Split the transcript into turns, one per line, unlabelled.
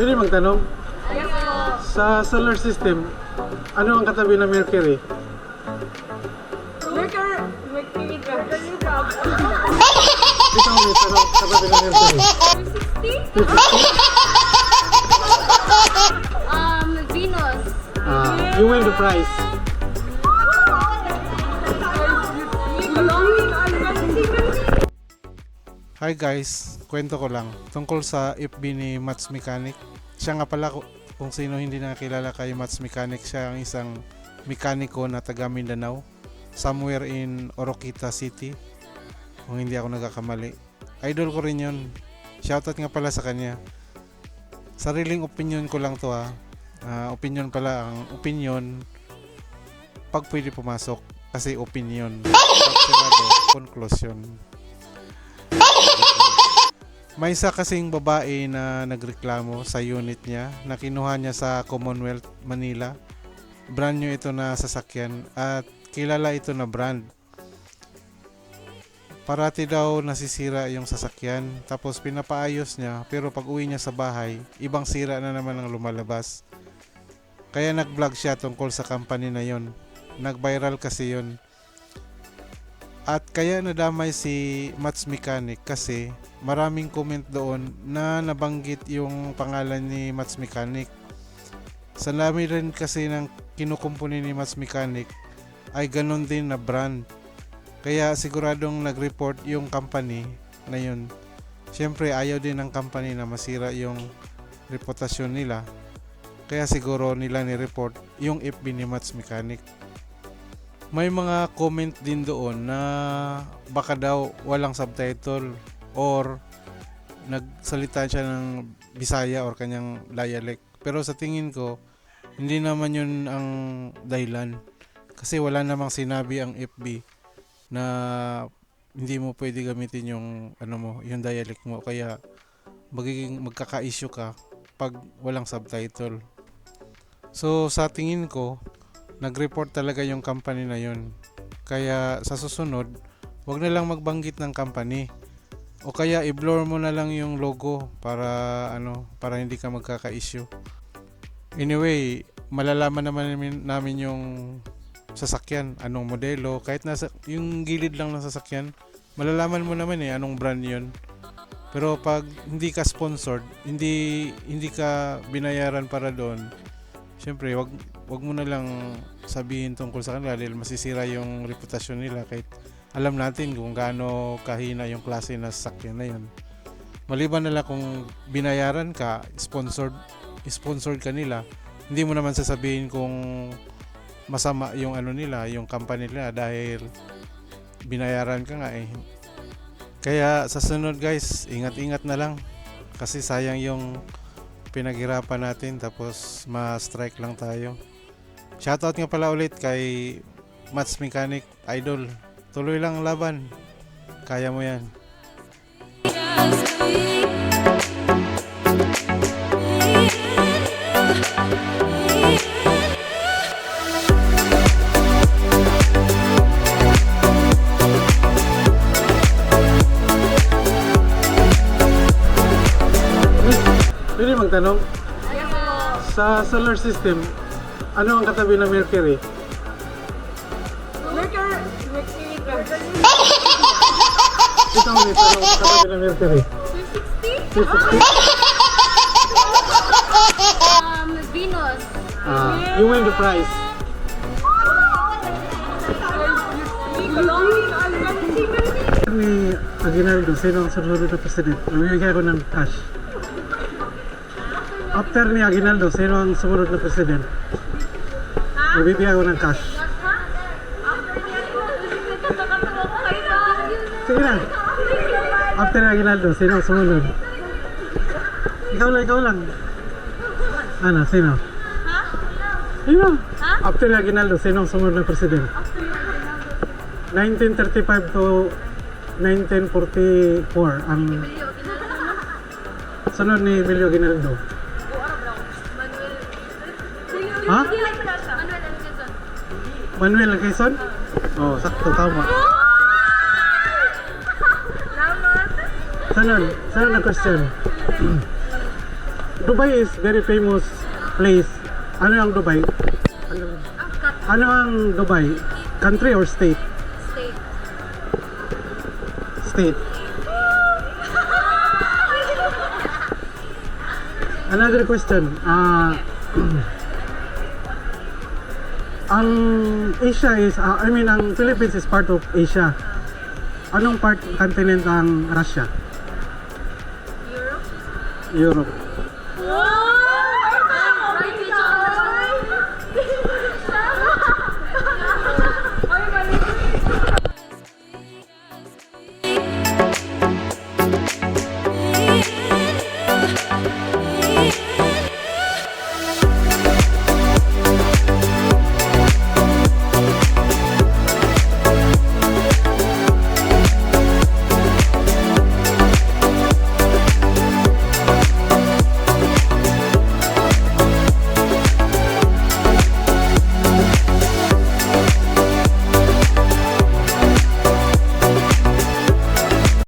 Pwede magtanong? Sa solar system, ano ang katabi ng Mercury?
Mercury drug.
Ikaw may tanong katabi ng Mercury.
260? Venus.
You win the prize. Hi guys, kwento ko lang tungkol sa FB ni Mats Mechanic. Siya nga pala, kung sino hindi nakilala kay Mats Mechanic, siya ang isang mekaniko na taga Mindanao, somewhere in Oroquita City, kung hindi ako nagkakamali. Idol ko rin yun. Shoutout nga pala sa kanya. Sariling opinion ko lang to ha. Opinion pala, ang opinion pag pwede pumasok, kasi opinion. Pag sarado, conclusion. May isa kasing babae na nagreklamo sa unit niya na kinuha niya sa Commonwealth, Manila. Brand new ito na sasakyan at kilala ito na brand. Parati daw nasisira yung sasakyan, tapos pinapaayos niya, pero pag uwi niya sa bahay, ibang sira na naman ang lumalabas. Kaya nag-vlog siya tungkol sa company na yon. Nag-viral kasi yon. At kaya nadamay si Mats Mechanic kasi maraming comment doon na nabanggit yung pangalan ni Mats Mechanic. Sa dami rin kasi ng kinukumpuni ni Mats Mechanic ay ganun din na brand. Kaya siguradong nag-report yung company na yun. Siyempre ayaw din ng company na masira yung reputasyon nila. Kaya siguro nila ni-report yung FB ni Mats Mechanic. May mga comment din doon na baka daw walang subtitle or nagsalita siya ng Bisaya or kanyang dialect. Pero sa tingin ko, hindi naman yun ang dahilan. Kasi wala namang sinabi ang FB na hindi mo pwede gamitin yung yung dialect mo. Kaya magkaka-issue ka pag walang subtitle. So sa tingin ko, nag-report talaga yung company na yun. Kaya sa susunod, wag na lang magbanggit ng company. O kaya i-blur mo na lang yung logo para para hindi ka magkaka-issue. Anyway, malalaman namin yung sasakyan, anong modelo, kahit nasa yung gilid lang ng sasakyan, malalaman mo naman anong brand yun. Pero pag hindi ka sponsored, hindi ka binayaran para doon, syempre wag mo na lang sabihin tungkol sa kanila dahil masisira yung reputasyon nila kahit alam natin kung gaano kahina yung klase na sasakyan na yun. Maliban na lang kung binayaran ka, sponsored ka nila, hindi mo naman sasabihin kung masama yung nila, yung company nila dahil binayaran ka nga eh. Kaya sa sunod guys, ingat-ingat na lang kasi sayang yung pinaghirapan natin tapos ma-strike lang tayo. Shoutout nga pala ulit kay Mats Mechanic, idol. Tuloy lang ang laban. Kaya mo yan. Pwede magtanong? Sa solar system, ano ang katabi ng Mercury?
Mercury drug.
Ikaw may tanong katabi ng Mercury.
260? Venus.
You win the prize. Ni Aguinaldo, sino ang susunod na president? Namimigay ko ng cash. After ni Aguinaldo, sino ang sumunod na president? Magbibigay ko ng cash. Sige na. After ni Aguinaldo, sino ang sumunod? Ikaw lang. Ano, sino? Sino? After ni Aguinaldo, sino ang sumunod na president? 1935 to 1944 ang sunod ni Emilio Aguinaldo. Ha? Manuel Quezon? Oh, sakto, tama. Sana na question.
Dubai is very famous place. Ano ang Dubai? Ano ang Dubai? Country or state?
State.
State. Another question. Ang Asia is, ang Philippines is part of Asia. Anong continent ang Russia?
Europe.
Europe.
Wow!